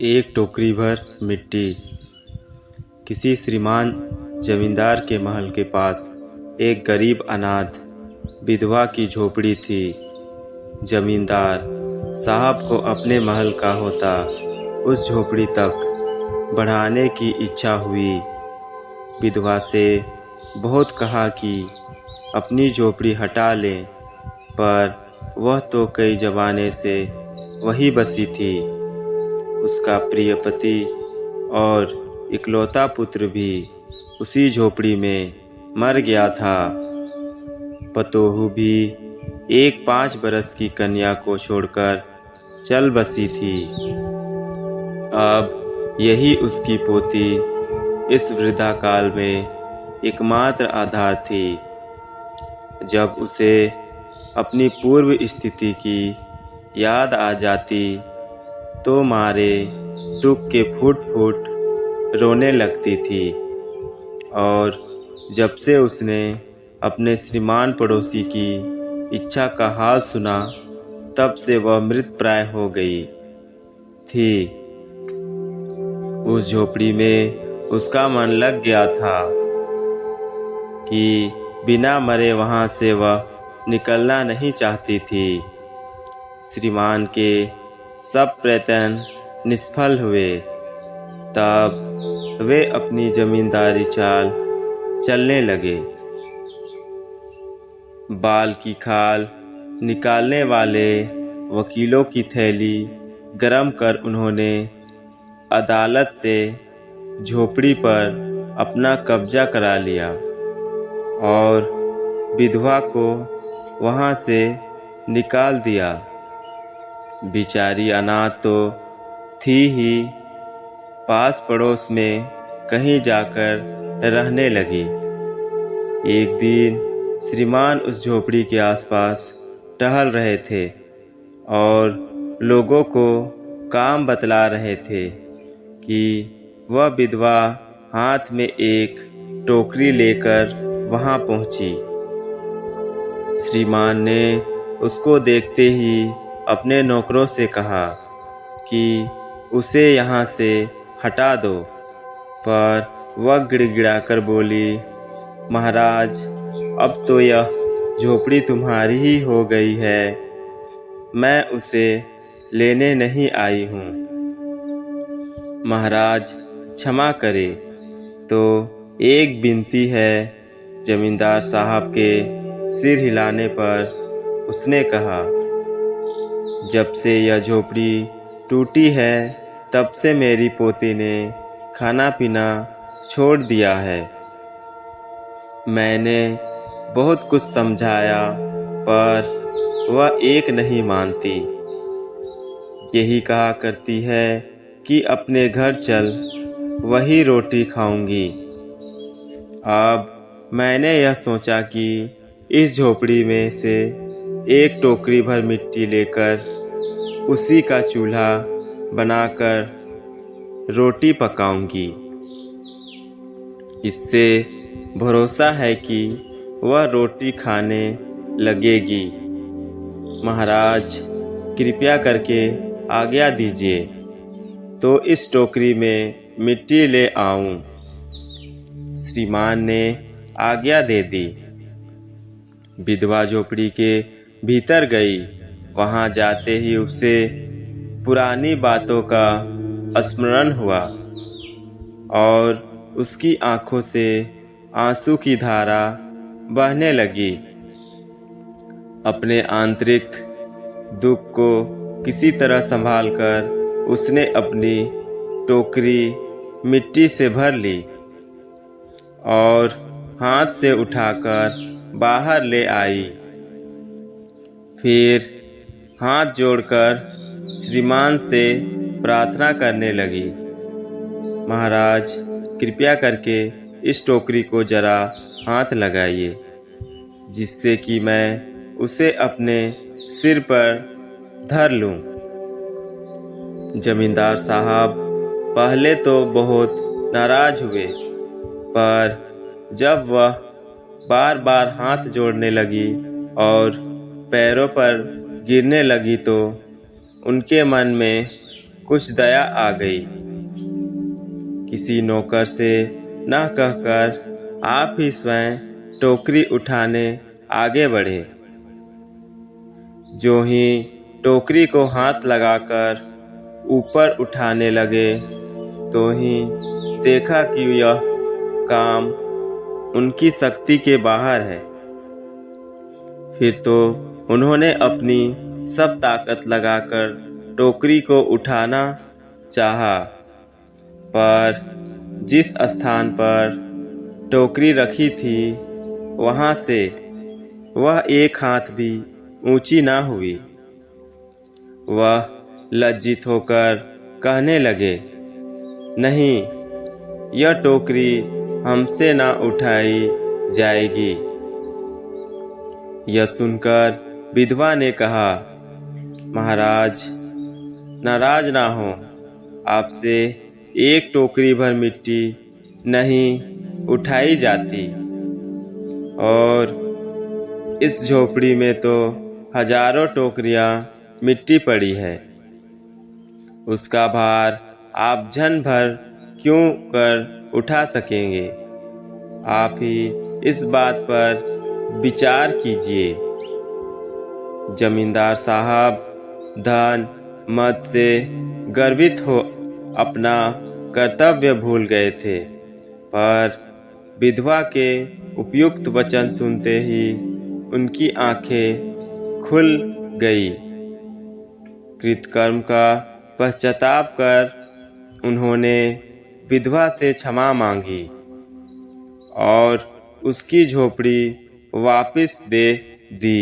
एक टोकरी भर मिट्टी। किसी श्रीमान जमींदार के महल के पास एक गरीब अनाथ विधवा की झोपड़ी थी। जमींदार साहब को अपने महल का होता उस झोपड़ी तक बढ़ाने की इच्छा हुई। विधवा से बहुत कहा कि अपनी झोपड़ी हटा लें, पर वह तो कई ज़माने से वही बसी थी। उसका प्रिय पति और इकलौता पुत्र भी उसी झोपड़ी में मर गया था। पतोहू भी एक 5 बरस की कन्या को छोड़कर चल बसी थी। अब यही उसकी पोती इस वृद्धा काल में एकमात्र आधार थी। जब उसे अपनी पूर्व स्थिति की याद आ जाती तो मारे दुख के फूट फूट रोने लगती थी। और जब से उसने अपने श्रीमान पड़ोसी की इच्छा का हाल सुना, तब से वह मृत प्राय हो गई थी। उस झोपड़ी में उसका मन लग गया था कि बिना मरे वहां से वह निकलना नहीं चाहती थी। श्रीमान के सब प्रयत्न निष्फल हुए। तब वे अपनी जमींदारी चाल चलने लगे। बाल की खाल निकालने वाले वकीलों की थैली गरम कर उन्होंने अदालत से झोपड़ी पर अपना कब्जा करा लिया और विधवा को वहां से निकाल दिया। बेचारी अनाथ तो थी ही, पास पड़ोस में कहीं जाकर रहने लगी। एक दिन श्रीमान उस झोपड़ी के आसपास टहल रहे थे और लोगों को काम बतला रहे थे कि वह विधवा हाथ में एक टोकरी लेकर वहां पहुंची। श्रीमान ने उसको देखते ही अपने नौकरों से कहा कि उसे यहाँ से हटा दो, पर वह गिड़गिड़ाकर बोली, महाराज, अब तो यह झोपड़ी तुम्हारी ही हो गई है, मैं उसे लेने नहीं आई हूँ। महाराज क्षमा करे, तो एक विनती है। जमींदार साहब के सिर हिलाने पर उसने कहा, जब से यह झोपड़ी टूटी है तब से मेरी पोती ने खाना पीना छोड़ दिया है। मैंने बहुत कुछ समझाया, पर वह एक नहीं मानती। यही कहा करती है कि अपने घर चल, वही रोटी खाऊंगी। अब मैंने यह सोचा कि इस झोपड़ी में से एक टोकरी भर मिट्टी लेकर उसी का चूल्हा बनाकर रोटी पकाऊंगी। इससे भरोसा है कि वह रोटी खाने लगेगी। महाराज, कृपया करके आज्ञा दीजिए तो इस टोकरी में मिट्टी ले आऊं। श्रीमान ने आज्ञा दे दी। विधवा झोपड़ी के भीतर गई। वहां जाते ही उसे पुरानी बातों का स्मरण हुआ और उसकी आंखों से आंसू की धारा बहने लगी। अपने आंतरिक दुख को किसी तरह संभालकर उसने अपनी टोकरी मिट्टी से भर ली और हाथ से उठाकर बाहर ले आई। फिर हाथ जोड़कर श्रीमान से प्रार्थना करने लगी, महाराज, कृपया करके इस टोकरी को जरा हाथ लगाइए, जिससे कि मैं उसे अपने सिर पर धर लूं। जमींदार साहब पहले तो बहुत नाराज हुए, पर जब वह बार बार हाथ जोड़ने लगी और पैरों पर गिरने लगी तो उनके मन में कुछ दया आ गई। किसी नौकर से न कहकर आप ही स्वयं टोकरी उठाने आगे बढ़े। जो ही टोकरी को हाथ लगाकर ऊपर उठाने लगे तो ही देखा कि यह काम उनकी शक्ति के बाहर है। फिर तो उन्होंने अपनी सब ताकत लगाकर टोकरी को उठाना चाहा, पर जिस स्थान पर टोकरी रखी थी वहां से वह एक हाथ भी ऊंची ना हुई। वह लज्जित होकर कहने लगे, नहीं, यह टोकरी हमसे ना उठाई जाएगी। यह सुनकर विधवा ने कहा, महाराज, नाराज ना हो, आपसे एक टोकरी भर मिट्टी नहीं उठाई जाती, और इस झोपड़ी में तो हजारों टोकरियां मिट्टी पड़ी है। उसका भार आप झन भर क्यों कर उठा सकेंगे? आप ही इस बात पर विचार कीजिए। जमींदार साहब धन मद से गर्वित हो अपना कर्तव्य भूल गए थे, पर विधवा के उपयुक्त वचन सुनते ही उनकी आंखें खुल गई। कृतकर्म का पश्चाताप कर उन्होंने विधवा से क्षमा मांगी और उसकी झोपड़ी वापस दे दी।